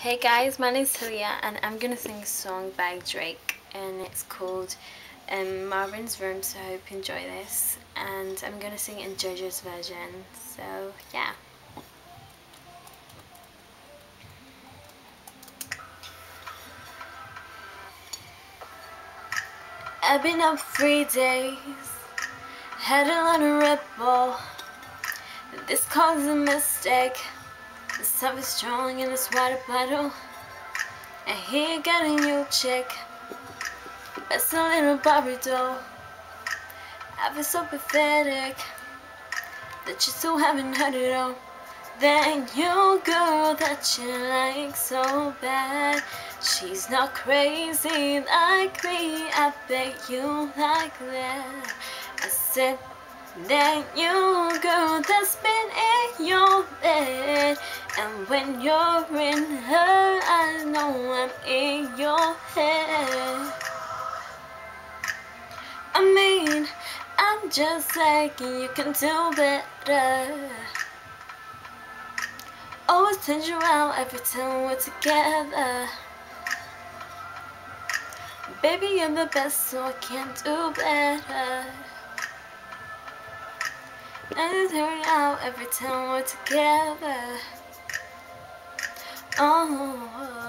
Hey guys, my name is Talia and I'm gonna sing a song by Drake and it's called Marvin's Room, so I hope you enjoy this, and I'm gonna sing it in JoJo's version, so yeah. I've been up 3 days, had a lot of Red Bull. This caused a mistake. The stuff is strong in this water bottle, and he got a new chick. That's a little Barbie doll. I feel so pathetic that you still haven't heard it all. That new girl that you like so bad, she's not crazy like me, I bet you like that. I said that new girl that's been in your bed, and when you're in her, I know I'm in your head. I mean, I'm just saying you can do better. Always turns you out every time we're together. Baby, you're the best, so I can't do better. And you turn out every time we're together. Oh.